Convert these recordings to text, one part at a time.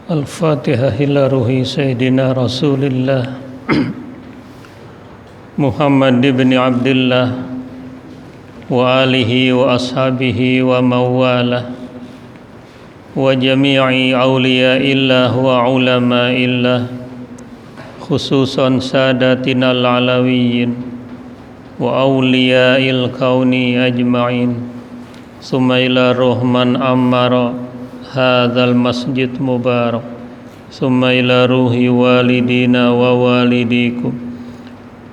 Al-Fatihah ila ruhi Sayyidina Rasulillah Muhammad ibn Abdullah wa alihi wa ashabihi wa mawalah wa jami'i awliya'illah wa ulama'illah khususan sadatina al-alawiyyin wa awliya'il kauni ajma'in summa ila ruhman ammara hadzal masjid mubarak summa ila ruhi walidina wa walidikum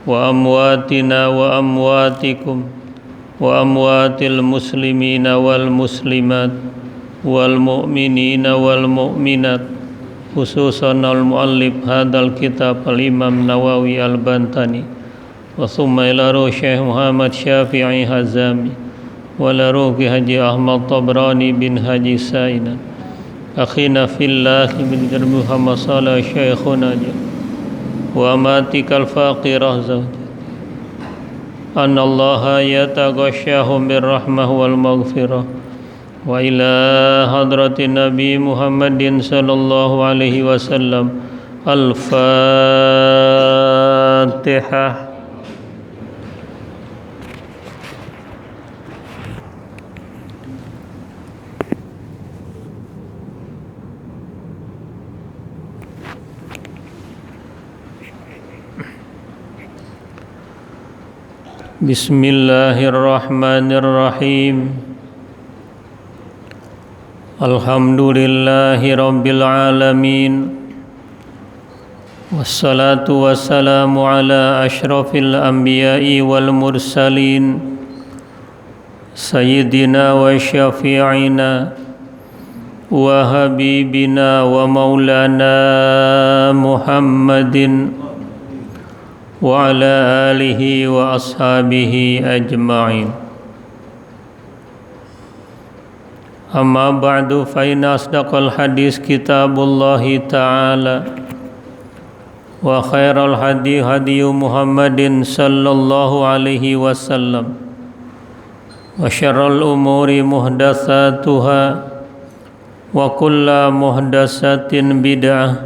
wa amwatina wa amwatikum wa amwatil muslimina wal muslimat wal mu'minina wal mu'minat khususan al muallif hadzal kitab al Imam Nawawi al-Bantani wa summa ila ruhi Syekh Muhammad Syafi'i Hazami wala ruhi Haji Ahmad Tabrani bin Haji Sainan akhina fillah bin Jarbi Muhammad Salah Syekhuna wa amatikal faqirah zawjah anna allaha yataghashahum birrahmah wal maghfirah wa ila hadratin Nabi Muhammadin sallallahu alaihi wasallam al-Fatihah. Bismillahirrahmanirrahim. Alhamdulillahi rabbil alamin. Wassalatu wassalamu ala asyrafil anbiya'i wal mursalin sayyidina wa syafi'ina wa habibina wa maulana Muhammadin wa ala alihi wa ashabihi ajma'in. Amma ba'du fa inna asdaqal hadis kitabullahi ta'ala wa khairal hadi hadiyu Muhammadin sallallahu alaihi wasallam wa syarrul umuri muhdatsatuha wa kullu muhdatsatin bid'ah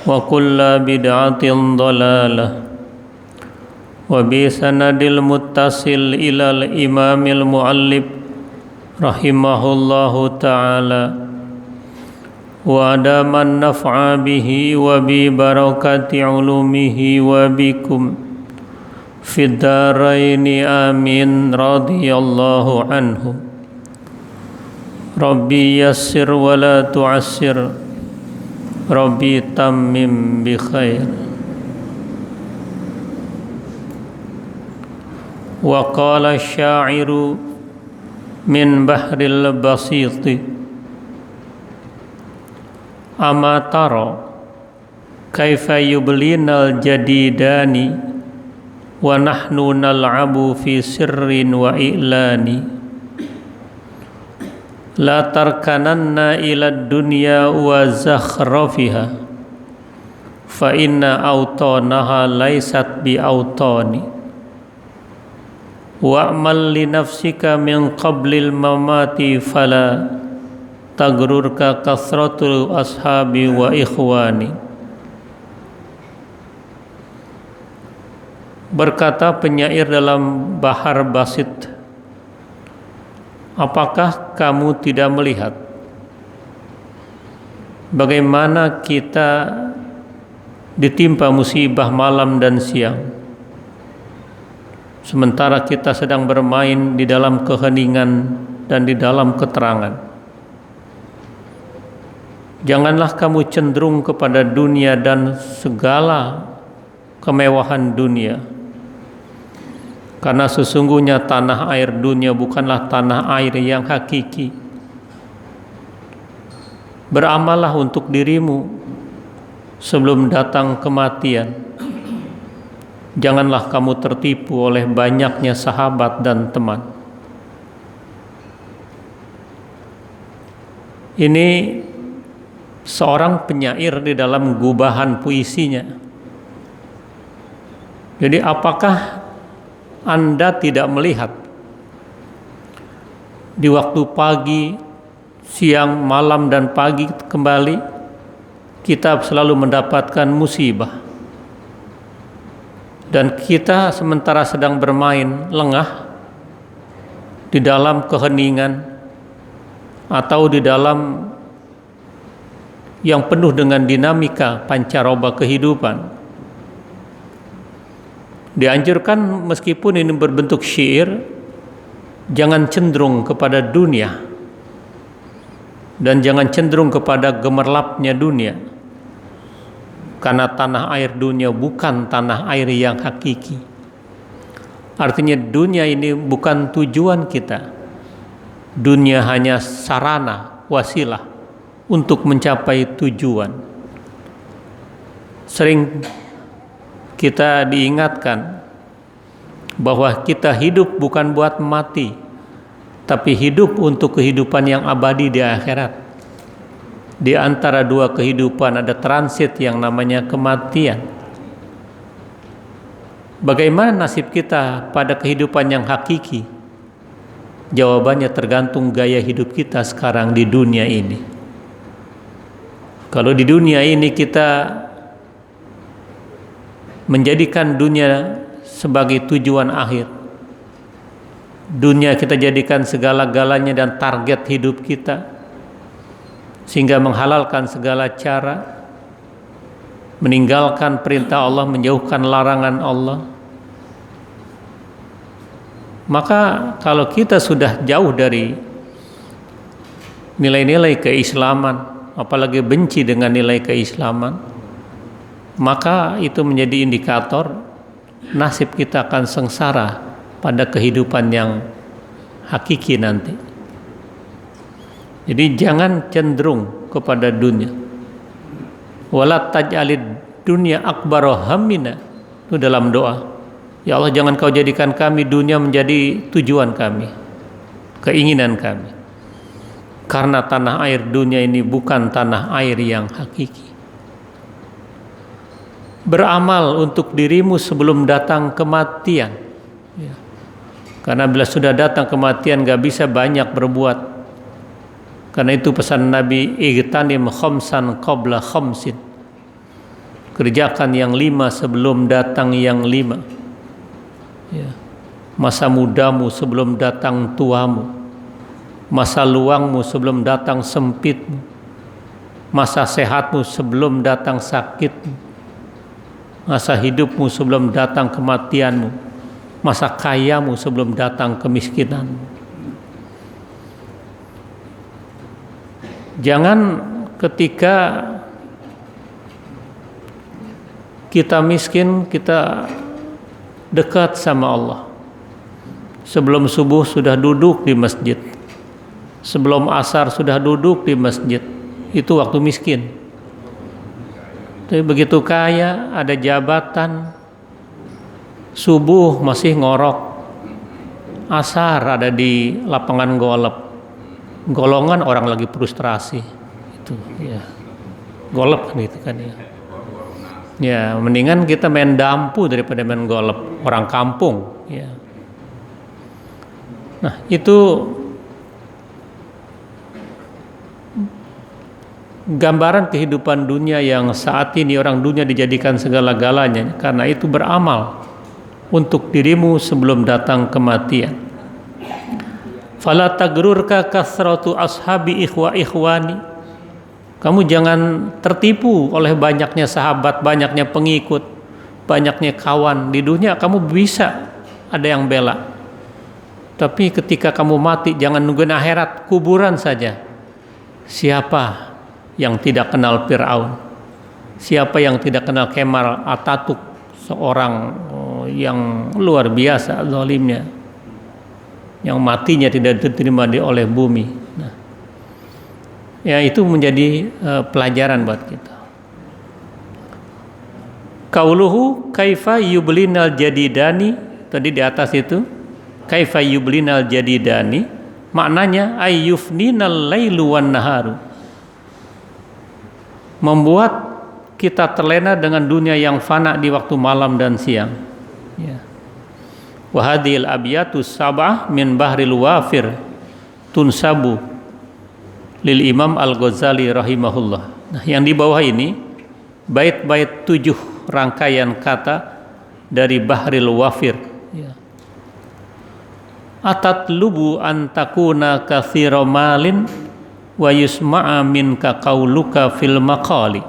wa kullu bid'atin dhalalah wa bi sanadil muttasil ilal imamil muallif rahimahullahu ta'ala wa adaman naf'a bihi wa bi barakati ulumihi wa bikum fid daraini amin radhiyallahu anhu. Rabbi yassir wa la tu'assir, Rabbi tammim bi khair. Wa qala syairu min bahril basiti ama tara kaifa yublinal jadidani wa nahnu nal'abu fi sirrin wa i'lani la tarkananna ila dunya wa zakhrafiha fa inna awtanaha laysat bi awtani wa'mal li nafsika min qablil mamati fala tagrurka kasratul ashabi wa ikhwani. Berkata penyair dalam Bahar Basit, apakah kamu tidak melihat bagaimana kita ditimpa musibah malam dan siang, sementara kita sedang bermain di dalam keheningan dan di dalam keterangan. Janganlah kamu cenderung kepada dunia dan segala kemewahan dunia, karena sesungguhnya tanah air dunia bukanlah tanah air yang hakiki. Beramallah untuk dirimu sebelum datang kematian. Janganlah kamu tertipu oleh banyaknya sahabat dan teman. Ini seorang penyair di dalam gubahan puisinya. Jadi apakah Anda tidak melihat di waktu pagi, siang, malam dan pagi kembali kita selalu mendapatkan musibah. Dan kita sementara sedang bermain lengah di dalam keheningan atau di dalam yang penuh dengan dinamika pancaroba kehidupan. Dianjurkan meskipun ini berbentuk syair, jangan cenderung kepada dunia dan jangan cenderung kepada gemerlapnya dunia. Karena tanah air dunia bukan tanah air yang hakiki. Artinya dunia ini bukan tujuan kita. Dunia hanya sarana, wasilah untuk mencapai tujuan. Sering kita diingatkan bahwa kita hidup bukan buat mati, tapi hidup untuk kehidupan yang abadi di akhirat. Di antara dua kehidupan ada transit yang namanya kematian. Bagaimana nasib kita pada kehidupan yang hakiki? Jawabannya tergantung gaya hidup kita sekarang di dunia ini. Kalau di dunia ini kita menjadikan dunia sebagai tujuan akhir, dunia kita jadikan segala-galanya dan target hidup kita, sehingga menghalalkan segala cara, meninggalkan perintah Allah, menjauhkan larangan Allah. Maka kalau kita sudah jauh dari nilai-nilai keislaman, apalagi benci dengan nilai keislaman, maka itu menjadi indikator nasib kita akan sengsara pada kehidupan yang hakiki nanti. Jadi jangan cenderung kepada dunia. Wala taj'alid dunya akbara hammina. Itu dalam doa. Ya Allah, jangan kau jadikan kami dunia menjadi tujuan kami, keinginan kami. Karena tanah air dunia ini bukan tanah air yang hakiki. Beramal untuk dirimu sebelum datang kematian. Ya. Karena bila sudah datang kematian gak bisa banyak berbuat. Karena itu pesan Nabi, igtanim khamsan qabla khamsin. Kerjakan yang 5 sebelum datang yang 5. Ya. Masa mudamu sebelum datang tuamu. Masa luangmu sebelum datang sempitmu. Masa sehatmu sebelum datang sakitmu. Masa hidupmu sebelum datang kematianmu. Masa kayamu sebelum datang kemiskinanmu. Jangan ketika kita miskin, kita dekat sama Allah. Sebelum subuh sudah duduk di masjid. Sebelum asar sudah duduk di masjid. Itu waktu miskin. Tapi begitu kaya, ada jabatan, subuh masih ngorok, asar ada di lapangan golf. Golongan orang lagi frustrasi itu ya, golf kan gitu kan ya. Ya mendingan kita main dampu daripada main golf, orang kampung ya. Nah itu gambaran kehidupan dunia yang saat ini orang dunia dijadikan segala-galanya. Karena itu beramal untuk dirimu sebelum datang kematian. Fala tagrurka kasratu ashabi ikhwani. Kamu jangan tertipu oleh banyaknya sahabat, banyaknya pengikut, banyaknya kawan. Di dunia kamu bisa ada yang bela. Tapi ketika kamu mati jangan nungguin akhirat, kuburan saja. Siapa yang tidak kenal Fir'aun? Siapa yang tidak kenal Kemal Atatürk, seorang yang luar biasa zalimnya, yang matinya tidak diterima oleh bumi. Nah, ya itu menjadi pelajaran buat kita. Qauluhu kaifa yublinal jadidani, tadi di atas itu kaifa yublinal jadidani, maknanya ayyufninal lailu wan naharu, membuat kita terlena dengan dunia yang fana di waktu malam dan siang. Ya. Wahadil abyatus sab'ah min bahril wafir tunsabu lil Imam Al-Ghazali rahimahullah. Nah, yang di bawah ini bait-bait 7 rangkaian kata dari Bahril Wafir, ya. Atatlubu an takuna katsira malin wa yusma'a minka qauluka fil maqali.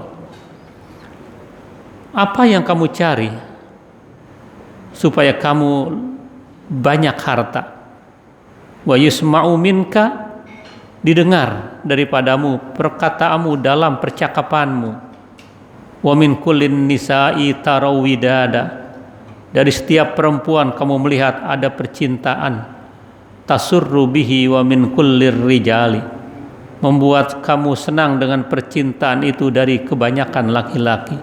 Apa yang kamu cari supaya kamu banyak harta? Wa yusma'u minka, didengar daripadamu perkataanmu dalam percakapanmu. Wa min kullin nisa'i tarawidada, dari setiap perempuan kamu melihat ada percintaan. Tasurru bihi wa min kullir rijali, membuat kamu senang dengan percintaan itu dari kebanyakan laki-laki.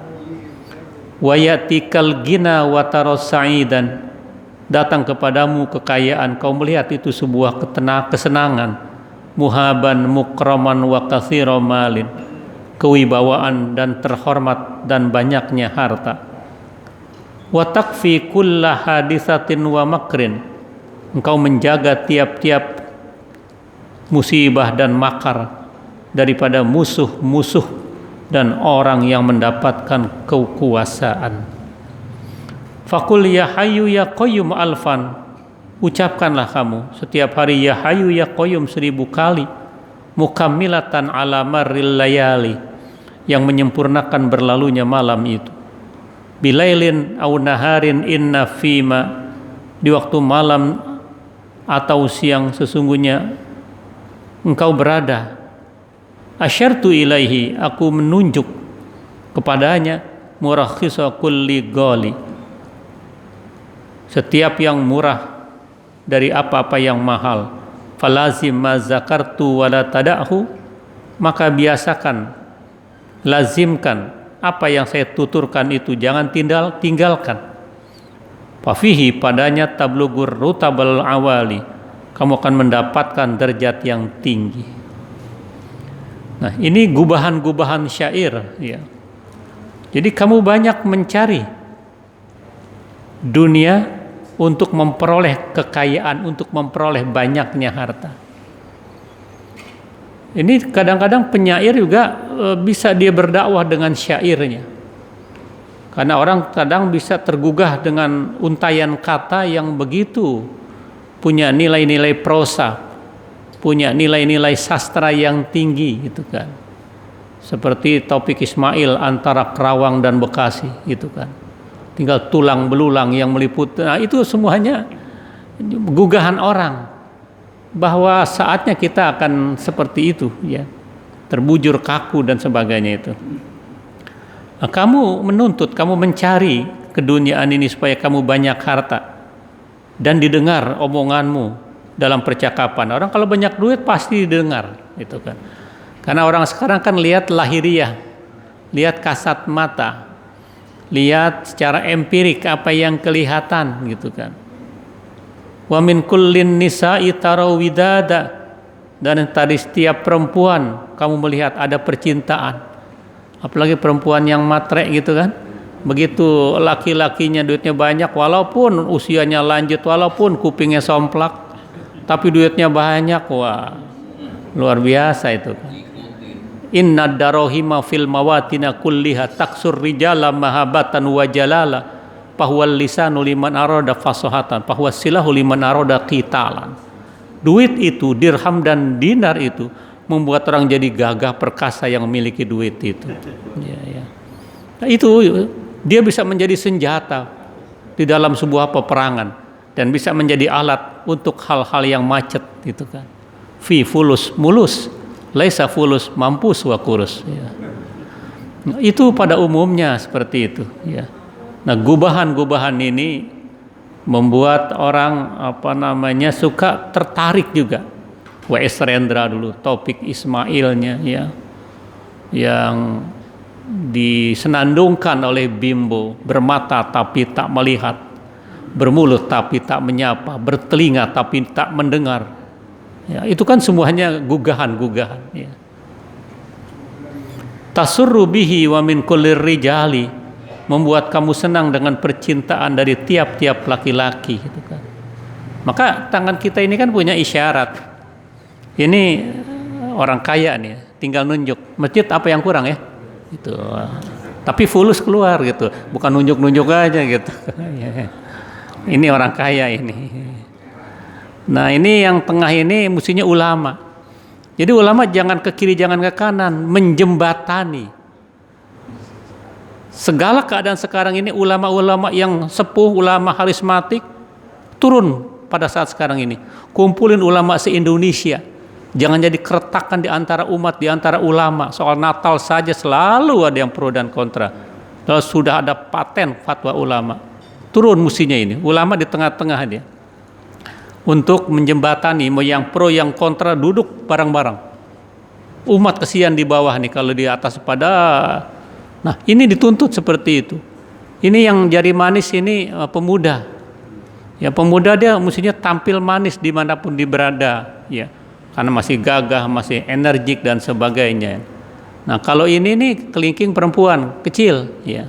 Wa yatikal gina wa tarasa'idan, datang kepadamu kekayaan, kau melihat itu sebuah kesenangan. Muhaban mukraman wa katsira malin, kewibawaan dan terhormat dan banyaknya harta. Wa takfi kulla hadisatin wa makrin, engkau menjaga tiap-tiap musibah dan makar daripada musuh-musuh dan orang yang mendapatkan kekuasaan. Faqul ya hayyu ya qayyum alfan, ucapkanlah kamu setiap hari ya hayyu ya qayyum 1000 kali. Mukammilatan ala marril layali, yang menyempurnakan berlalunya malam itu. Bilailin au naharin inna fima, di waktu malam atau siang sesungguhnya engkau berada. Asyartu ilaihi, aku menunjuk kepadanya. Murakhisa kulli ghali, setiap yang murah dari apa-apa yang mahal. Falazim ma zakartu wala tada'hu, maka biasakan, lazimkan apa yang saya tuturkan itu, jangan tinggalkan. Fafihi, padanya tablugur rutabal awali, kamu akan mendapatkan derajat yang tinggi. Nah, ini gubahan-gubahan syair, ya. Jadi kamu banyak mencari dunia untuk memperoleh kekayaan, untuk memperoleh banyaknya harta. Ini kadang-kadang penyair juga bisa dia berdakwah dengan syairnya. Karena orang kadang bisa tergugah dengan untayan kata yang begitu punya nilai-nilai prosa, punya nilai-nilai sastra yang tinggi, gitu kan. Seperti Taufik Ismail antara Kerawang dan Bekasi, gitu kan. Tinggal tulang belulang yang meliput. Nah, itu semuanya gugahan orang bahwa saatnya kita akan seperti itu, ya. Terbujur kaku dan sebagainya itu. Nah, kamu menuntut, kamu mencari keduniaan ini supaya kamu banyak harta dan didengar omonganmu dalam percakapan. Orang kalau banyak duit pasti didengar, gitu kan. Karena orang sekarang kan lihat lahiriah, lihat kasat mata, lihat secara empirik apa yang kelihatan, gitu kan. Wa min kullin nisa'i tarawidada, dan tadi setiap perempuan kamu melihat ada percintaan. Apalagi perempuan yang matre, gitu kan. Begitu laki-lakinya duitnya banyak, walaupun usianya lanjut, walaupun kupingnya somplak, tapi duitnya banyak, wah luar biasa itu kan. Inna darohima fil mawatina kulliha taksur rijala mahabatan wa jalala, fahuwal lisanu liman aroda fasohatan, fahuwas silahu liman aroda qitalan. Duit itu, dirham dan dinar itu membuat orang jadi gagah perkasa yang memiliki duit itu. Ya, ya. Nah, itu dia bisa menjadi senjata di dalam sebuah peperangan dan bisa menjadi alat untuk hal-hal yang macet, gitu kan. Fi fulus mulus, laisa fulus mampus wa kurus, ya. Nah, itu pada umumnya seperti itu, ya. Nah, gubahan-gubahan ini membuat orang suka tertarik juga. W.S. Rendra dulu, Taufik Ismailnya, ya, yang disenandungkan oleh Bimbo, bermata tapi tak melihat, bermulut tapi tak menyapa, bertelinga tapi tak mendengar. Ya, itu kan semuanya gugahan-gugahan, ya. Tasurru bihi wa min kullir rijali, membuat kamu senang dengan percintaan dari tiap-tiap laki-laki, gitu kan. Maka tangan kita ini kan punya isyarat. Ini orang kaya nih, tinggal nunjuk masjid apa yang kurang ya, itu. Tapi fulus keluar gitu, bukan nunjuk-nunjuk aja gitu. Ini orang kaya ini. Nah ini yang tengah ini mestinya ulama. Jadi ulama jangan ke kiri, jangan ke kanan, menjembatani. Segala keadaan sekarang ini ulama-ulama yang sepuh, ulama karismatik turun pada saat sekarang ini. Kumpulin ulama se-Indonesia. Jangan jadi keretakan di antara umat, di antara ulama. Soal Natal saja selalu ada yang pro dan kontra. Kalau sudah ada paten fatwa ulama, turun mestinya ini. Ulama di tengah-tengah dia. Untuk menjembatani, mau yang pro yang kontra duduk bareng-bareng. Umat kesian di bawah nih kalau di atas pada. Nah ini dituntut seperti itu. Ini yang jari manis ini pemuda. Ya pemuda dia mestinya tampil manis dimanapun dia berada. Ya karena masih gagah, masih energik dan sebagainya. Nah kalau ini nih kelingking perempuan kecil, ya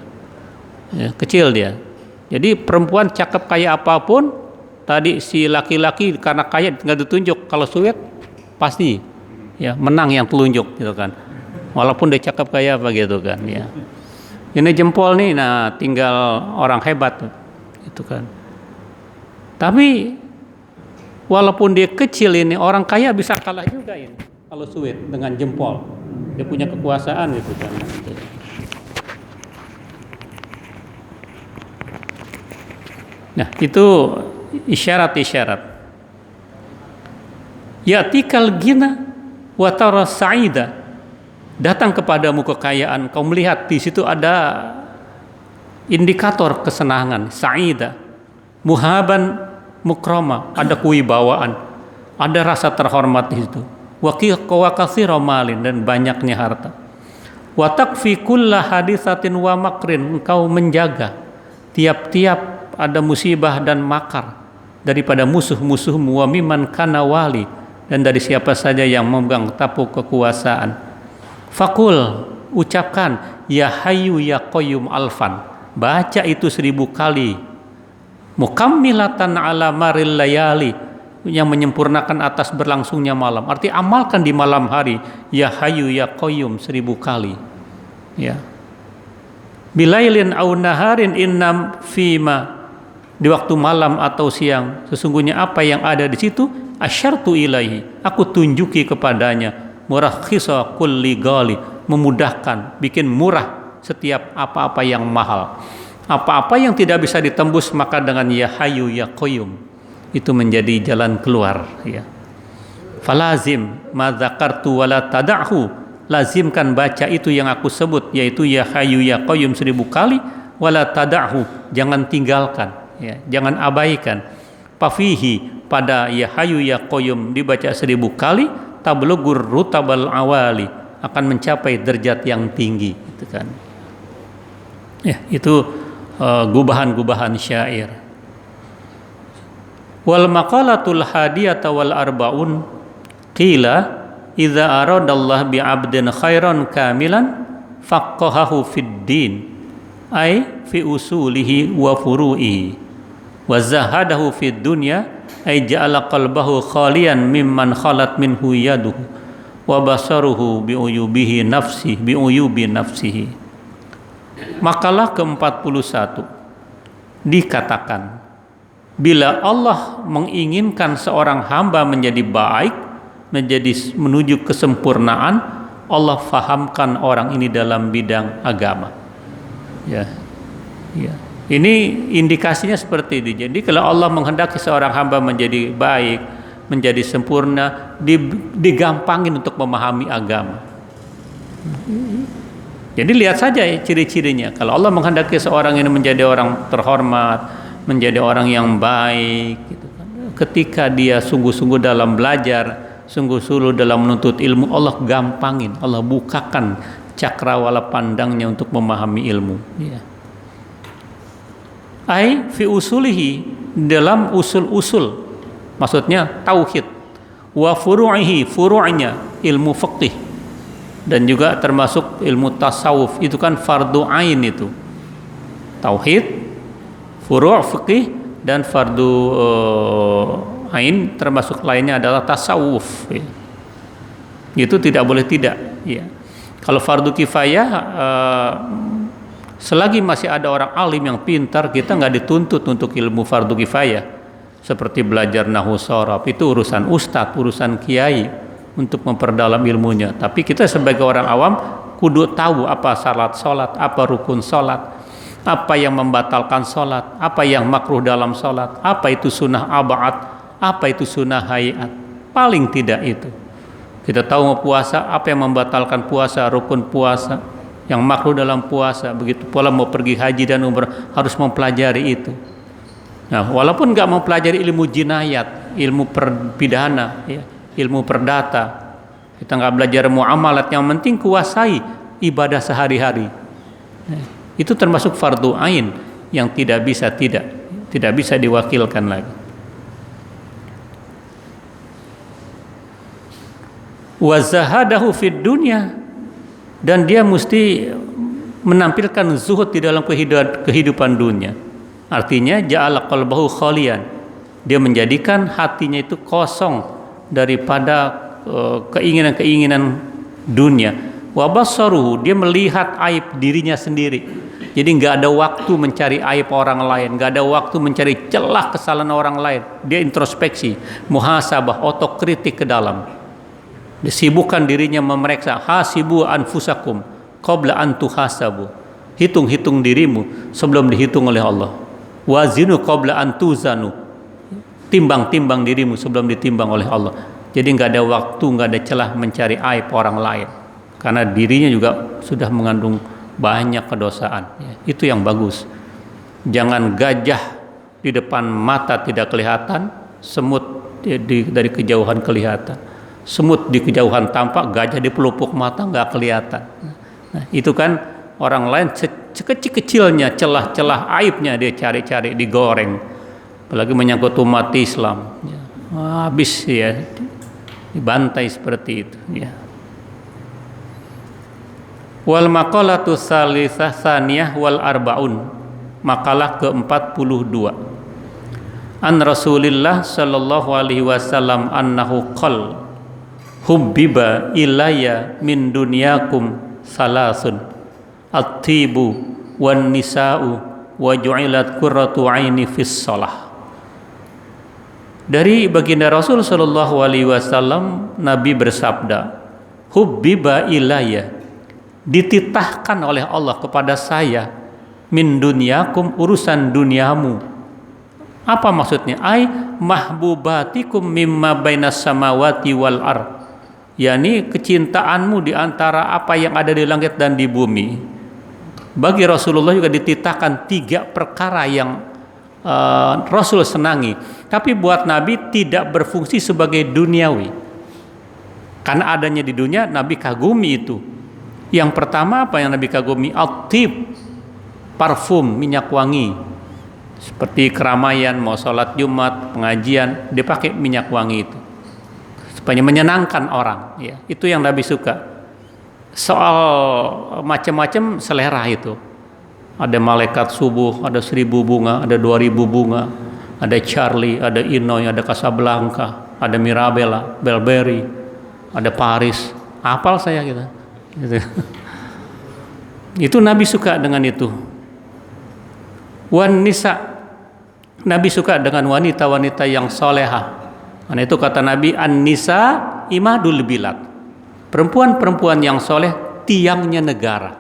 kecil dia. Jadi perempuan cakep kayak apapun, tadi si laki-laki karena kaya nggak ditunjuk, kalau suwet pasti ya menang yang telunjuk gitu kan. Walaupun dia cakep kayak apa gitu kan ya. Ini jempol nih, nah tinggal orang hebat gitu kan. Tapi walaupun dia kecil ini, orang kaya bisa kalah juga ini kalau suwet dengan jempol. Dia punya kekuasaan gitu kan. Nah itu isyarat-isyarat. Ya'tikal ghina wa tara sa'ida. Datang kepadamu kekayaan, kau melihat di situ ada indikator kesenangan, sa'ida, muhaban mukrama, ada kewibawaan, ada rasa terhormat di situ. Wa katsira malin, dan banyaknya harta. Wa takfi kulla haditsatin wa makrin, engkau menjaga tiap-tiap ada musibah dan makar daripada musuh-musuhmu, wa mimman kana wali, dan dari siapa saja yang memegang tapu kekuasaan. Fakul, ucapkan ya hayyu ya qayyum alfan, baca itu 1000 kali, mukammilatan ala maril layali, yang menyempurnakan atas berlangsungnya malam. Arti amalkan di malam hari ya hayyu ya qayyum 1000 kali ya. Bilailin au naharin innam fima, di waktu malam atau siang, sesungguhnya apa yang ada di situ asyartu ilaihi, aku tunjuki kepadanya, murakhisa kulli ghali, memudahkan, bikin murah setiap apa-apa yang mahal. Apa-apa yang tidak bisa ditembus, maka dengan ya hayyu ya qayyum itu menjadi jalan keluar ya. Falazim ma dzakartu wala tada'hu, lazimkan baca itu yang aku sebut, yaitu ya hayyu ya qayyum 1000 kali, wala tada'hu, jangan tinggalkan ya, jangan abaikan. Pafihi, pada ya hayyu ya qayyum dibaca 1000 kali, tablugur rutabal awali, akan mencapai derajat yang tinggi gitu kan. Ya, itu gubahan-gubahan syair. Wal maqalatul hadiyata wal arbaun qila idza aradallah bi 'abdin khairan kamilan faqahahu fid din, ay fi usulihi wa furu'ihi, wa zahadahu fid dunya, ay ja'ala qalbahu khalian mimman khalat minhu yaduhu wa basaruhu bi'uyubi nafsihi. Makalah ke-41 dikatakan, bila Allah menginginkan seorang hamba menjadi baik, menjadi menuju kesempurnaan, Allah fahamkan orang ini dalam bidang agama. Ya. Ya. Ini indikasinya seperti itu. Jadi kalau Allah menghendaki seorang hamba menjadi baik, menjadi sempurna, digampangin untuk memahami agama. Jadi lihat saja ya, ciri-cirinya. Kalau Allah menghendaki seorang ini menjadi orang terhormat, menjadi orang yang baik, gitu kan. Ketika dia sungguh-sungguh dalam belajar, sungguh-sungguh dalam menuntut ilmu, Allah gampangin, Allah bukakan cakrawala pandangnya untuk memahami ilmu. Ya. Ai fi usulihi, dalam usul-usul, maksudnya tauhid, wa furu'ihi, furu'nya ilmu fiqh, dan juga termasuk ilmu tasawuf, itu kan fardu ain itu. Tauhid, furu' fiqh, dan fardu ain termasuk lainnya adalah tasawuf. Itu tidak boleh tidak, ya. Kalau fardu kifayah, selagi masih ada orang alim yang pintar, kita nggak dituntut untuk ilmu fardu kifayah. Seperti belajar nahwu sharaf, itu urusan ustadz, urusan kiai untuk memperdalam ilmunya. Tapi kita sebagai orang awam kudu tahu apa syarat sholat, apa rukun sholat, apa yang membatalkan sholat, apa yang makruh dalam sholat, apa itu sunnah ab'ad, apa itu sunnah hayat. Paling tidak itu kita tahu mau puasa, apa yang membatalkan puasa, rukun puasa, yang makruh dalam puasa. Begitu pula mau pergi haji dan umrah, harus mempelajari itu. Nah, walaupun nggak mempelajari ilmu jinayat, ilmu pidana, ya, ilmu perdata, kita nggak belajar muamalat, yang penting kuasai ibadah sehari-hari. Nah, itu termasuk fardu ain yang tidak bisa diwakilkan lagi. Wa zahadahu fid dunya, dan dia mesti menampilkan zuhud di dalam kehidupan dunia. Artinya ja'ala qalbahu khalian, dia menjadikan hatinya itu kosong daripada keinginan-keinginan dunia. Wa basaruhu, dia melihat aib dirinya sendiri. Jadi nggak ada waktu mencari aib orang lain, nggak ada waktu mencari celah kesalahan orang lain. Dia introspeksi, muhasabah, otokritik ke dalam. Disibukkan dirinya memeriksa, hasibu anfusakum qabla an tuhasabu. Hitung-hitung dirimu sebelum dihitung oleh Allah. Wazinu qabla an tuzanu. Timbang-timbang dirimu sebelum ditimbang oleh Allah. Jadi nggak ada waktu, nggak ada celah mencari aib orang lain, karena dirinya juga sudah mengandung banyak kedosaan. Itu yang bagus. Jangan gajah di depan mata tidak kelihatan, semut dari kejauhan kelihatan. Semut di kejauhan tampak, gajah di pelupuk mata nggak kelihatan. Nah, itu kan orang lain sekecil-kecilnya celah-celah aibnya dia cari-cari, digoreng. Apalagi menyangkut umat Islam, ya, habis ya, dibantai seperti itu. Ya. Wal maqalatu tsalisah tsaniyah wal arbaun, makalah ke-42. An Rasulillah sallallahu alaihi wasallam annahu qala hubbiba ilayya min dunyakum salasun at-tibu wan nisa'u wa ju'ilat qurratu 'aini fis shalah. Dari baginda Rasul sallallahu alaihi wasallam, Nabi bersabda, hubbiba ilayya, dititahkan oleh Allah kepada saya, min dunyakum, urusan duniamu. Apa maksudnya? Ai mahbubatikum mimma bainas samawati wal ard, yakni kecintaanmu di antara apa yang ada di langit dan di bumi. Bagi Rasulullah juga dititahkan 3 perkara yang Rasul senangi, tapi buat Nabi tidak berfungsi sebagai duniawi. Karena adanya di dunia, Nabi kagumi itu. Yang pertama apa yang Nabi kagumi? At-tib, parfum, minyak wangi. Seperti keramaian, mau sholat Jumat, pengajian, dia pakai minyak wangi itu supaya menyenangkan orang, ya. Itu yang Nabi suka. Soal macam-macam selera itu. Ada malaikat subuh, ada 1000 bunga, ada 2000 bunga, ada Charlie, ada Inoy, ada Casablanca, ada Mirabella, Belberry, ada Paris. Hafal saya gitu. Itu Nabi suka dengan itu. Wan nisa, Nabi suka dengan wanita-wanita yang solehah. Karena itu kata Nabi, an-nisa imadul bilad. Perempuan-perempuan yang soleh tiangnya negara.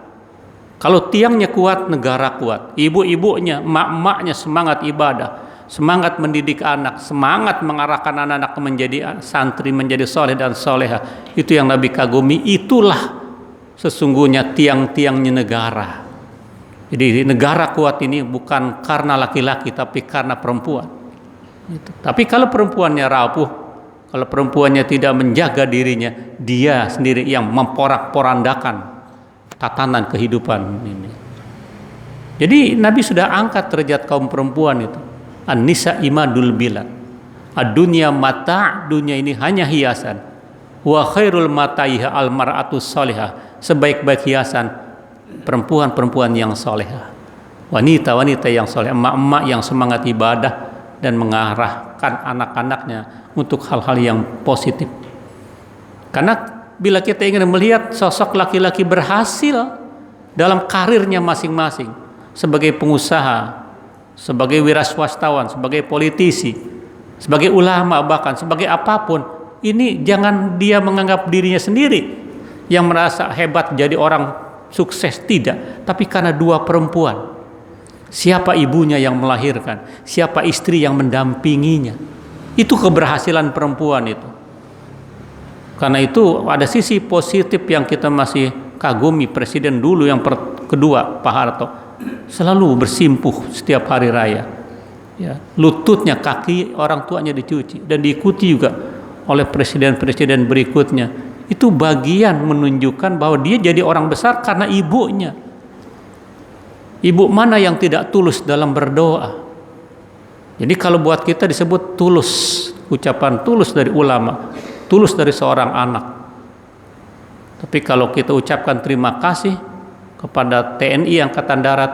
Kalau tiangnya kuat, negara kuat. Ibu-ibunya, mak-maknya semangat ibadah, semangat mendidik anak, semangat mengarahkan anak-anak menjadi santri, menjadi soleh dan soleha. Itu yang Nabi kagumi. Itulah sesungguhnya tiang-tiangnya negara. Jadi negara kuat ini bukan karena laki-laki, tapi karena perempuan. Tapi kalau perempuannya rapuh, kalau perempuannya tidak menjaga dirinya, dia sendiri yang memporak-porandakan tatanan kehidupan ini. Jadi Nabi sudah angkat derajat kaum perempuan itu. An-nisa imadul bilad. Ad-dunya mata', dunia ini hanya hiasan. Wa khairul mataiha al-mar'atus salihah. Sebaik-baik hiasan perempuan-perempuan yang solehah. Wanita-wanita yang soleh, emak-emak yang semangat ibadah dan mengarahkan anak-anaknya untuk hal-hal yang positif. Karena bila kita ingin melihat sosok laki-laki berhasil dalam karirnya masing-masing, sebagai pengusaha, sebagai wiraswastawan, sebagai politisi, sebagai ulama, bahkan sebagai apapun, ini jangan dia menganggap dirinya sendiri yang merasa hebat jadi orang sukses, tidak, tapi karena dua perempuan. Siapa ibunya yang melahirkan, siapa istri yang mendampinginya, itu keberhasilan perempuan itu. Karena itu ada sisi positif yang kita masih kagumi. Presiden dulu yang kedua, Pak Harto, selalu bersimpuh setiap hari raya, ya, lututnya, kaki orang tuanya dicuci, dan diikuti juga oleh presiden-presiden berikutnya. Itu bagian menunjukkan bahwa dia jadi orang besar karena ibunya. Ibu mana yang tidak tulus dalam berdoa? Jadi kalau buat kita disebut tulus, ucapan tulus dari ulama, tulus dari seorang anak. Tapi kalau kita ucapkan terima kasih kepada TNI Angkatan Darat,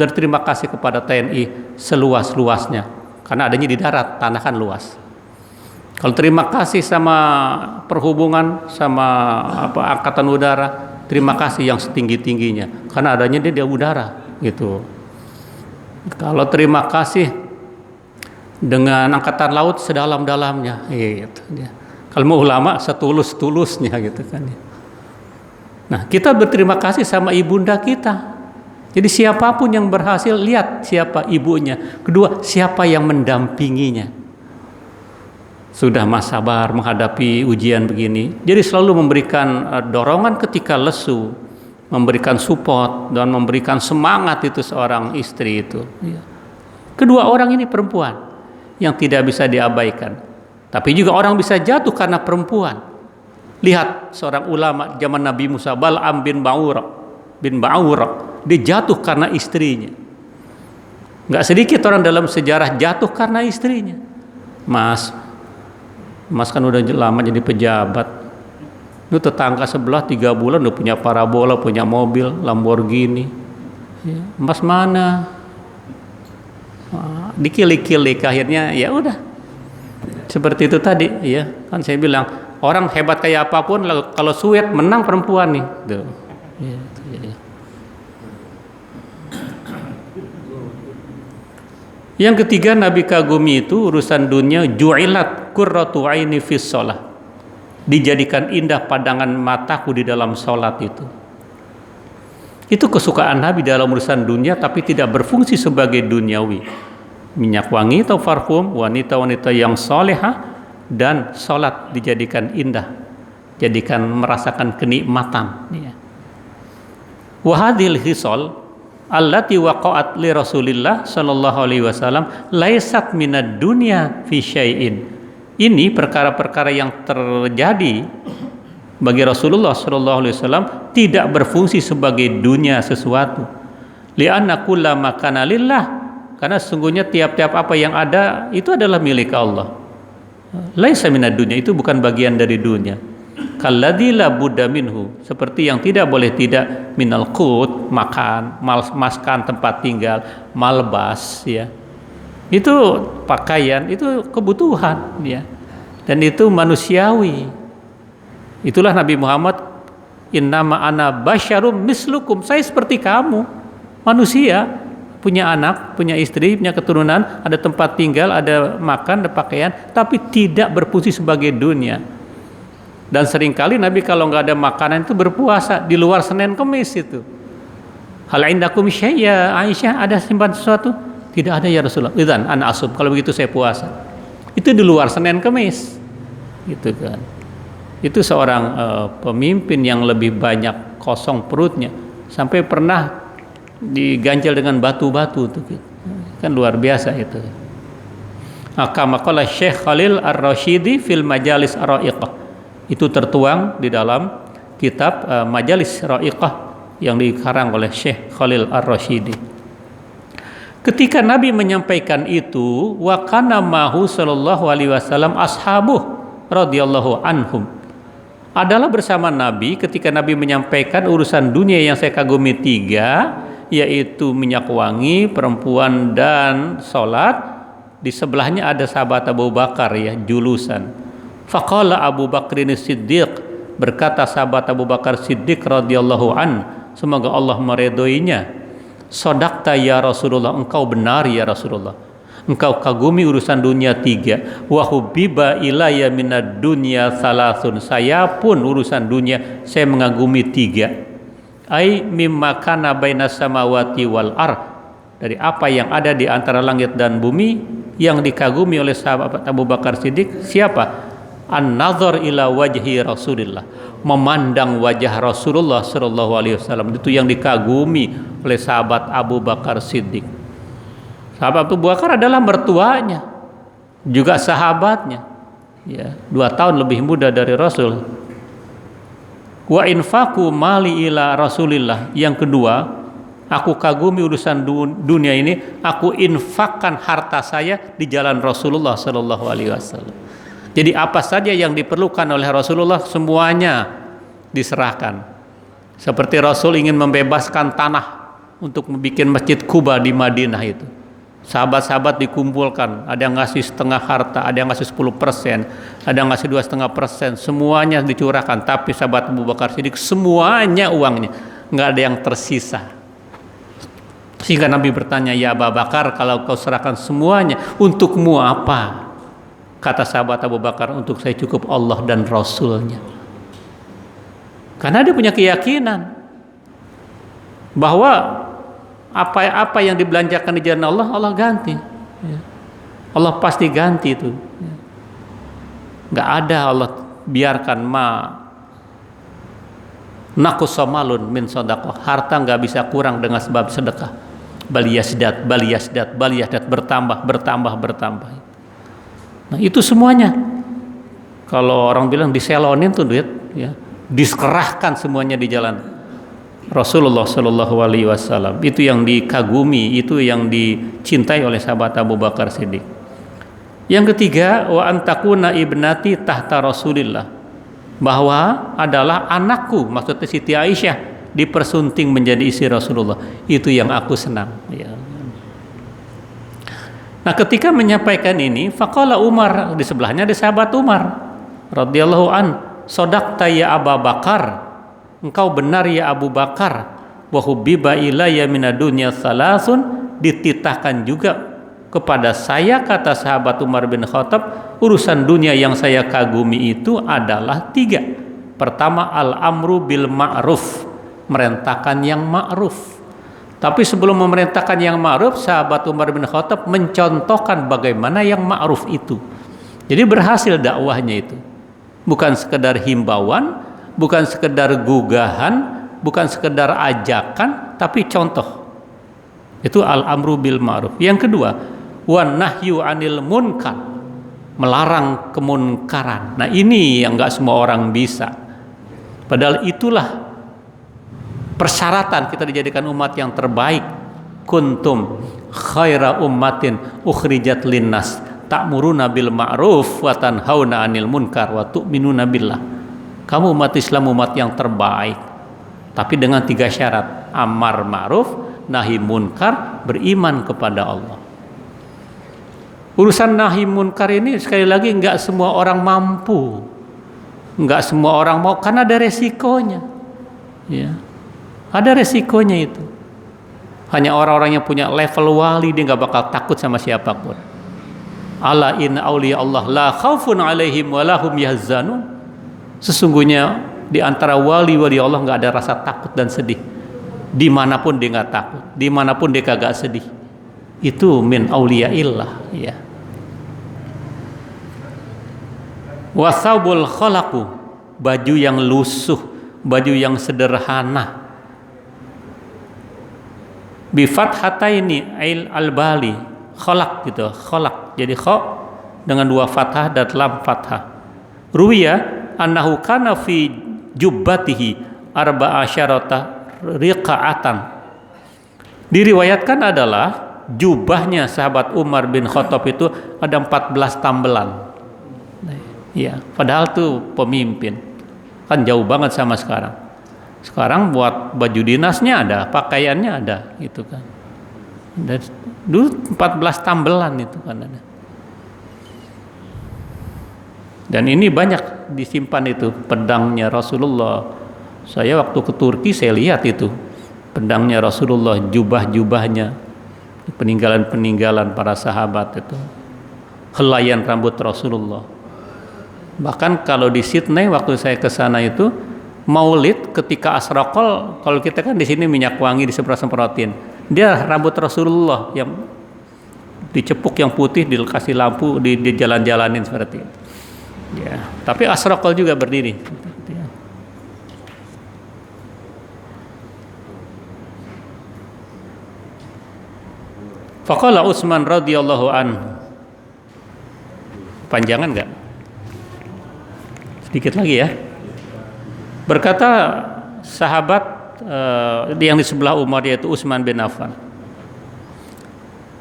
dan terima kasih kepada TNI seluas-luasnya, karena adanya di darat, tanah kan luas. Kalau terima kasih sama perhubungan, sama Angkatan Udara, terima kasih yang setinggi-tingginya, karena adanya dia di udara, gitu. Kalau terima kasih dengan Angkatan Laut sedalam-dalamnya, gitu. Kalau mau ulama setulus-tulusnya, gitu kan. Nah, kita berterima kasih sama ibunda kita. Jadi siapapun yang berhasil, lihat siapa ibunya. Kedua, siapa yang mendampinginya. Sudah mas sabar menghadapi ujian begini. Jadi selalu memberikan dorongan ketika lesu, memberikan support dan memberikan semangat itu seorang istri itu. Kedua orang ini perempuan yang tidak bisa diabaikan. Tapi juga orang bisa jatuh karena perempuan. Lihat seorang ulama zaman Nabi Musa, Bal'am bin Ba'ur, dia jatuh karena istrinya. Nggak sedikit orang dalam sejarah jatuh karena istrinya. Mas kan udah lama jadi pejabat. Itu tetangga sebelah 3 bulan udah punya parabola, punya mobil Lamborghini. Ya, Mas mana? Dikilik-kilik, akhirnya ya udah. Seperti itu tadi, ya kan saya bilang orang hebat kayak apapun, kalau suet menang perempuan nih. Tuh. Ya, ya. Yang ketiga Nabi kagumi itu urusan dunia, ju'ilat qurratu aini fis shalah. Dijadikan indah pandangan mataku di dalam salat itu. Itu kesukaan Nabi dalam urusan dunia, tapi tidak berfungsi sebagai duniawi. Minyak wangi atau parfum, wanita-wanita yang solehah, dan salat dijadikan indah, jadikan merasakan kenikmatan. Wa hadhil hisal allati waqa'at li Rasulillah sallallahu alaihi wasallam laisat minad dunya fi syai'in. Ini perkara-perkara yang terjadi bagi Rasulullah sallallahu alaihi wasallam tidak berfungsi sebagai dunia sesuatu. Li'anna kullama kana lillah, karena sesungguhnya tiap-tiap apa yang ada itu adalah milik Allah. Laisa minad dunya, itu bukan bagian dari dunia. Kalladzi la budda minhu, seperti yang tidak boleh tidak, minal qut, makan, maskan, tempat tinggal, malbas, ya. Itu pakaian, itu kebutuhan, ya. Dan itu manusiawi. Itulah Nabi Muhammad, innama ana basyarum mislukum, saya seperti kamu, manusia, punya anak, punya istri, punya keturunan, ada tempat tinggal, ada makan, ada pakaian, tapi tidak berfungsi sebagai dunia. Dan seringkali Nabi kalau nggak ada makanan itu berpuasa di luar Senin Kemis itu. Hal indakum syai'a, Aisyah, ada simpan sesuatu? Tidak ada ya Rasulullah. Idzan ana asum, kalau begitu saya puasa. Itu di luar Senin Kemis. Gitu kan. Itu seorang pemimpin yang lebih banyak kosong perutnya, sampai pernah diganjal dengan batu-batu tuh gitu. Kan luar biasa itu. Kama qala Syekh Khalil Ar-Rasyidi fil Majalis Ar-Ra'iqah. Itu tertuang di dalam kitab Majalis Ra'iqah yang dikarang oleh Syekh Khalil Ar-Rasyidi. Ketika Nabi menyampaikan itu, wa kana mahu sallallahu alaihi wasallam ashabuh radhiyallahu anhum. Adalah bersama Nabi ketika Nabi menyampaikan urusan dunia yang saya kagumi 3, yaitu minyak wangi, perempuan, dan salat. Di sebelahnya ada sahabat Abu Bakar, ya, julusan. Faqala Abu Bakrin Siddiq, Berkata sahabat Abu Bakar Siddiq radhiyallahu an, semoga Allah meridhoinya, "Shadaqta ya Rasulullah, engkau benar ya Rasulullah. Engkau kagumi urusan dunia 3. Wa hubbiba ilayya minad dunya 3. Saya pun urusan dunia saya mengagumi 3. Ai mimma kana bainas samawati wal ardh, dari apa yang ada di antara langit dan bumi. Yang dikagumi oleh sahabat Abu Bakar Siddiq siapa? An-nazar ila wajhi Rasulillah, memandang wajah Rasulullah sallallahu alaihi wasallam. Itu yang dikagumi oleh sahabat Abu Bakar Siddiq. Sahabat Abu Bakar adalah mertuanya, juga sahabatnya, ya, 2 tahun lebih muda dari Rasul. Wa infaqu mali ila Rasulillah, yang kedua, aku kagumi urusan dunia ini, aku infakkan harta saya di jalan Rasulullah sallallahu alaihi wasallam. Jadi apa saja yang diperlukan oleh Rasulullah semuanya diserahkan. Seperti Rasul ingin membebaskan tanah untuk membuat Masjid Quba di Madinah itu. Sahabat-sahabat dikumpulkan, ada yang ngasih setengah harta, ada yang ngasih 10%, ada yang ngasih 2,5%, semuanya dicurahkan. Tapi sahabat Abu Bakar Siddiq semuanya uangnya, nggak ada yang tersisa. Sehingga Nabi bertanya, "Ya Abu Bakar, kalau kau serahkan semuanya, untukmu apa?" Kata sahabat Abu Bakar, "Untuk saya cukup Allah dan Rasulnya." Karena dia punya keyakinan bahwa apa yang dibelanjakan di jalan Allah, Allah ganti. Allah pasti ganti itu. Nggak ada Allah biarkan naqsa malun min shadaqah. Harta nggak bisa kurang dengan sebab sedekah. Baliyasdat, bertambah. Nah, itu semuanya. Kalau orang bilang diselonin tuh duit, ya, dikerahkan semuanya di jalan Rasulullah Shallallahu Alaihi Wasallam. Itu yang dikagumi, itu yang dicintai oleh sahabat Abu Bakar Siddiq. Yang ketiga, wa antakuna ibnati tahta Rasulillah, bahwa adalah anakku, maksudnya Siti Aisyah, dipersunting menjadi istri Rasulullah. Itu yang aku senang. Ya. Nah, ketika menyampaikan ini, faqala Umar, di sebelahnya ada sahabat Umar radhiyallahu an, "Shadaqta ya Abu Bakar, engkau benar ya Abu Bakar, wa hubbiba ilayya minad dunya 3, dititahkan juga kepada saya," kata sahabat Umar bin Khattab, urusan dunia yang saya kagumi itu adalah 3. Pertama, al-amru bil ma'ruf, merintahkan yang ma'ruf. Tapi sebelum memerintahkan yang ma'ruf, sahabat Umar bin Khattab mencontohkan bagaimana yang ma'ruf itu. Jadi berhasil dakwahnya itu. Bukan sekedar himbauan, bukan sekedar gugahan, bukan sekedar ajakan, tapi contoh. Itu al-amru bil ma'ruf. Yang kedua, wan nahyu 'anil munkar, melarang kemunkaran. Nah, ini yang enggak semua orang bisa. Padahal itulah persyaratan kita dijadikan umat yang terbaik. Kuntum khaira ummatin ukhrijat linnas ta'muruna bil ma'ruf wa tanhauna 'anil munkar wa tu'minuna billah. Kamu umat Islam umat yang terbaik, tapi dengan 3 syarat: amar ma'ruf, nahi munkar, beriman kepada Allah. Urusan nahi munkar ini sekali lagi enggak semua orang mampu, enggak semua orang mau, karena ada resikonya. Ya. Ada resikonya itu. Hanya orang-orang yang punya level wali, dia nggak bakal takut sama siapapun. Ala inna auliya Allah la khaufun alaihim wa lahum yahzanun. Sesungguhnya di antara wali-wali Allah nggak ada rasa takut dan sedih. Dimanapun dia nggak takut, dimanapun dia kagak sedih. Itu min auliyaillah. Ya. Wasaubul khalaqu, baju yang lusuh, baju yang sederhana. Bi fathataini al-bali, khalaq gitu, khalaq. Jadi kha dengan 2 fathah dan lam fathah. Ruwiya annahu kana fi jubbatihi arba'asyarata riqa'atan. Diriwayatkan adalah jubahnya sahabat Umar bin Khattab itu ada 14 tambelan. Ya, padahal tuh pemimpin. Kan jauh banget sama sekarang. Sekarang buat baju dinasnya ada, pakaiannya ada, gitu kan. Dan dulu 14 tambelan itu kan ada. Dan ini banyak disimpan itu pedangnya Rasulullah. Saya waktu ke Turki saya lihat itu pedangnya Rasulullah, jubah-jubahnya, peninggalan-peninggalan para sahabat itu, helaian rambut Rasulullah. Bahkan kalau di Sydney waktu saya ke sana itu Maulid ketika asraqal, kalau kita kan di sini minyak wangi disemprot-semprotin, dia rambut Rasulullah yang dicepuk yang putih, dikasih lampu, di jalan-jalanin seperti itu. Ya, tapi asraqal juga berdiri. Faqala Utsman radhiyallahu anhu. Panjangan enggak? Sedikit lagi ya. Berkata sahabat yang di sebelah Umar yaitu Utsman bin Affan.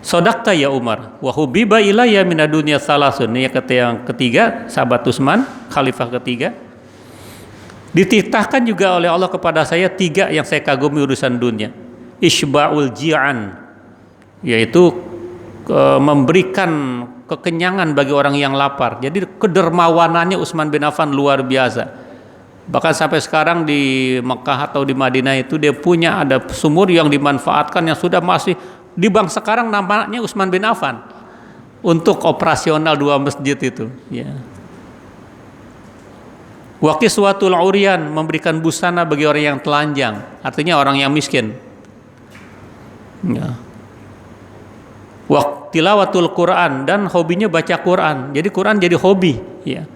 Sodakta ya Umar, wa hubiba ilayya minad dunya salasun. Ini kata yang ketiga, sahabat Utsman, khalifah ketiga. Dititahkan juga oleh Allah kepada saya 3 yang saya kagumi urusan dunia. Isba'ul ji'an, yaitu memberikan kekenyangan bagi orang yang lapar. Jadi kedermawanannya Utsman bin Affan luar biasa. Bahkan sampai sekarang di Mekah atau di Madinah itu dia punya ada sumur yang dimanfaatkan yang sudah masih di bank sekarang namanya Utsman bin Affan untuk operasional 2 masjid itu. Ya. Wa kiswatul uryan, memberikan busana bagi orang yang telanjang, artinya orang yang miskin. Ya. Wa tilawatul Quran, dan hobinya baca Quran. Jadi Quran jadi hobi. Ya.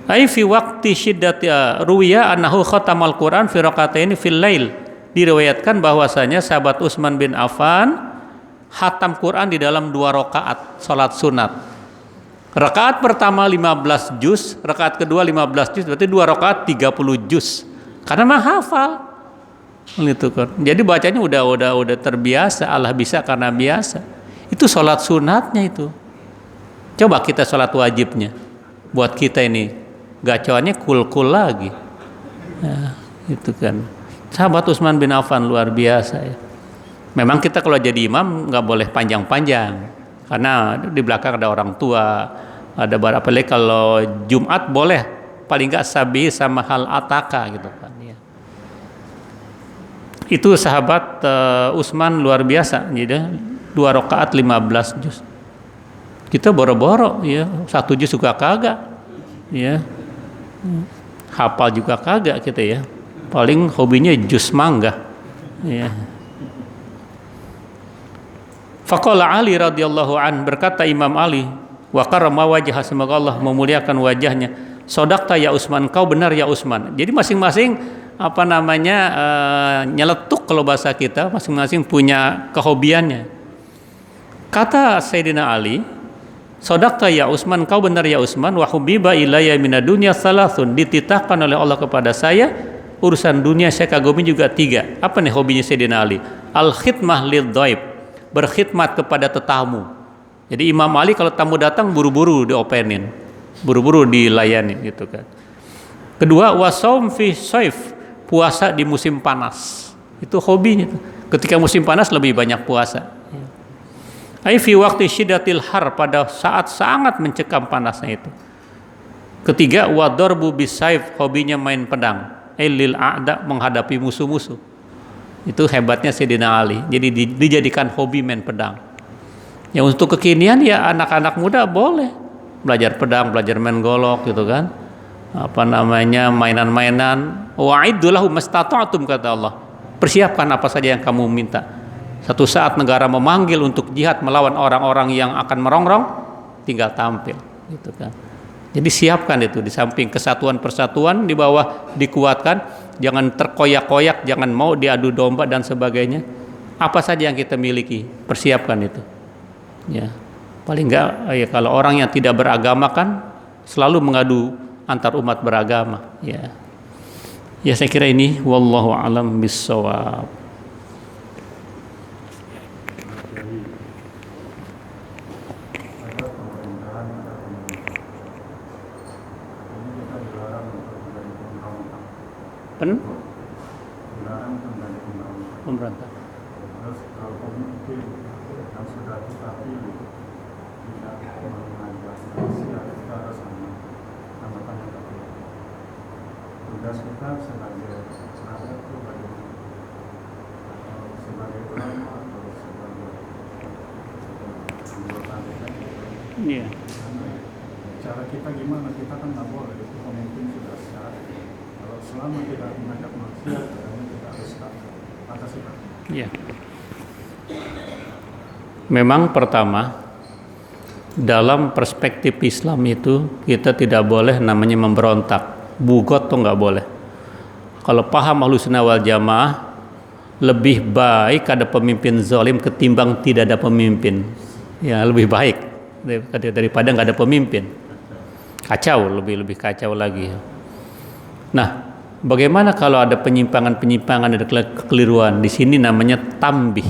Ai fi waqti syiddati ruwiya annahu khatamal Quran fi raqataini fil lail. Diriwayatkan bahwasanya sahabat Utsman bin Affan khatam Quran di dalam 2 rakaat salat sunat. Rakaat pertama 15 juz, rakaat kedua 15 juz, berarti 2 rakaat 30 juz. Karena mah hafal. Gitu kan. Jadi bacanya udah terbiasa, Allah bisa karena biasa. Itu salat sunatnya itu. Coba kita salat wajibnya. Buat kita ini gacoannya kul-kul lagi. Ya, itu kan. Sahabat Utsman bin Affan luar biasa ya. Memang kita kalau jadi imam nggak boleh panjang-panjang karena di belakang ada orang tua, ada berapa lagi. Kalau Jumat boleh paling nggak sabi sama hal ataka gitu kan ya. Itu sahabat Utsman luar biasa. Jadi 2 rakaat 15 juz. Kita boro-boro ya, 1 juz juga kagak ya. Hafal juga kagak kita ya. Paling hobinya jus mangga. Ya. Faqala Ali radhiyallahu an, berkata Imam Ali, wa karrama wajhah, semoga Allah memuliakan wajahnya. Sodakta ya Utsman, kau benar ya Utsman. Jadi masing-masing nyeletuk kalau bahasa kita, masing-masing punya kehobiannya. Kata Sayyidina Ali, sodakta ya Utsman, kau benar ya Utsman, wa hubiba ilayya minad dunya salasun, dititahkan oleh Allah kepada saya urusan dunia saya kagumi juga 3. Apa nih hobinya Sayyidina Ali? Al khidmah lid dhaib, berkhidmat kepada tetamu. Jadi Imam Ali kalau tamu datang buru-buru diopenin, buru-buru dilayanin gitu kan. Kedua, wasaum fi saif, puasa di musim panas. Itu hobinya tuh. Ketika musim panas lebih banyak puasa. Ai fi waqti syiddatil har, pada saat sangat mencekam panasnya itu. Ketiga, wa darbu bisaif, hobinya main pedang. Lil a'da, menghadapi musuh-musuh. Itu hebatnya Sayyidina Ali. Jadi dijadikan hobi main pedang. Yang untuk kekinian ya anak-anak muda boleh belajar pedang, belajar main golok gitu kan. Mainan-mainan. Wa'iddu lahum mastata'tum, kata Allah. Persiapkan apa saja yang kamu minta. Satu saat negara memanggil untuk jihad melawan orang-orang yang akan merongrong, tinggal tampil gitu kan. Jadi siapkan itu, di samping kesatuan persatuan di bawah dikuatkan, jangan terkoyak-koyak, jangan mau diadu domba dan sebagainya. Apa saja yang kita miliki, persiapkan itu. Ya. Paling enggak ya, kalau orang yang tidak beragama kan selalu mengadu antar umat beragama, ya. Ya saya kira ini wallahu alam bissawab. Pemerintah. Terus kalau pemimpin yang sudah kita pilih tidak mengajak sia secara sama, tanda tanya tugas kita sebagai penasihat itu bagaimana? Atau sebagai ulama atau sebagai anggota DPR? Iya. Cara kita gimana? Kita kan nggak boleh, itu pemimpin sudah secara kalau selama tidak mengajak maksiat, kadang kita harus atasi. Iya. Memang pertama, dalam perspektif Islam itu kita tidak boleh namanya memberontak, bugot tuh nggak boleh. Kalau paham Ahlussunnah wal Jamaah, lebih baik ada pemimpin zalim ketimbang tidak ada pemimpin. Ya lebih baik daripada nggak ada pemimpin. Kacau, lebih kacau lagi. Nah, bagaimana kalau ada penyimpangan-penyimpangan, ada kekeliruan? Di sini namanya tambih,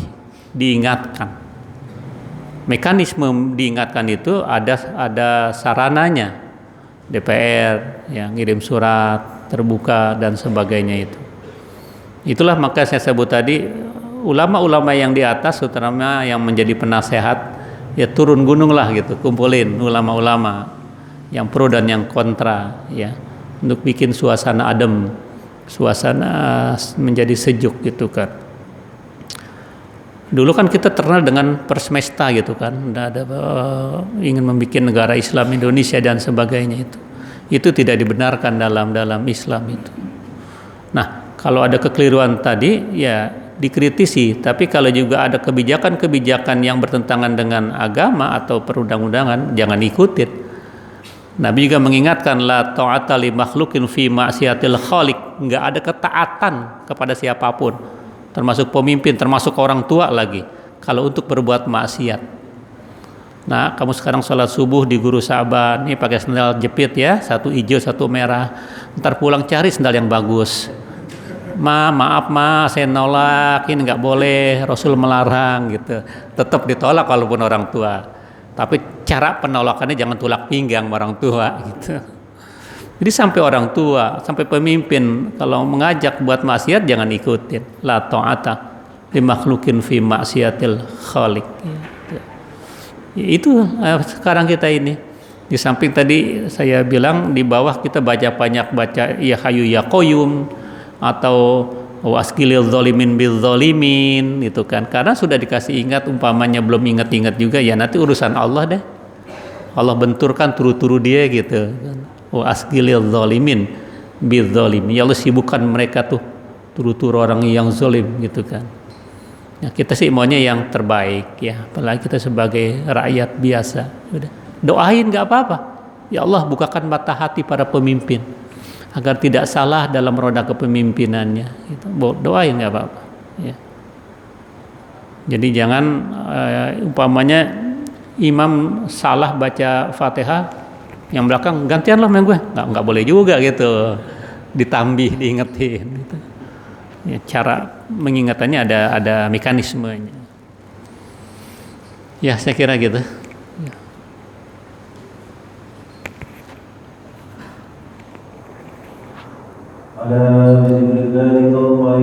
diingatkan. Mekanisme diingatkan itu ada sarananya. DPR yang ngirim surat terbuka dan sebagainya itu. Itulah maka saya sebut tadi ulama-ulama yang di atas, terutama yang menjadi penasehat, ya turun gunung lah gitu, kumpulin ulama-ulama yang pro dan yang kontra, ya, untuk bikin suasana adem, suasana menjadi sejuk gitu kan. Dulu kan kita terkenal dengan persmesta gitu kan, ada ingin membuat negara Islam Indonesia dan sebagainya itu tidak dibenarkan dalam Islam itu. Nah, kalau ada kekeliruan tadi ya dikritisi, tapi kalau juga ada kebijakan-kebijakan yang bertentangan dengan agama atau perundang-undangan jangan ikutin. Nabi juga mengingatkan la ta'ata li makhluqin fi ma'siyatil khaliq, enggak ada ketaatan kepada siapapun, termasuk pemimpin, termasuk orang tua lagi, kalau untuk berbuat maksiat. Nah, kamu sekarang sholat subuh di Guru Sa'ban, ini pakai sendal jepit ya, satu hijau satu merah, ntar pulang cari sendal yang bagus. Maaf saya nolak, ini nggak boleh, Rasul melarang gitu. Tetap ditolak walaupun orang tua. Tapi cara penolakannya jangan tulak pinggang orang tua gitu. Jadi sampai orang tua, sampai pemimpin kalau mengajak buat maksiat jangan ikutin. La ta'ata li makhluqin fi maksiatil khaliq. Itu sekarang kita ini. Di samping tadi saya bilang di bawah kita baca ya Hayyu ya Qayyum atau waskilil zalimin bil zalimin gitu kan, karena sudah dikasih ingat, umpamanya belum ingat juga ya nanti urusan Allah deh, Allah benturkan turu-turu dia gitu kan. Waskilil zalimin bil zalimin, ya Allah sibukkan mereka tuh turu-turu orang yang zalim gitu kan. Nah, kita sih maunya yang terbaik ya, apalagi kita sebagai rakyat biasa. Udah doain nggak apa-apa, ya Allah bukakan mata hati para pemimpin agar tidak salah dalam roda kepemimpinannya. Gitu. Doain nggak apa-apa. Ya. Jadi jangan umpamanya imam salah baca Fatihah, yang belakang gantian lah main gue, nggak boleh juga gitu. Ditambih, diingetin. Gitu. Ya, cara mengingatannya ada mekanismenya. Ya saya kira gitu. على ذكر ذلك الله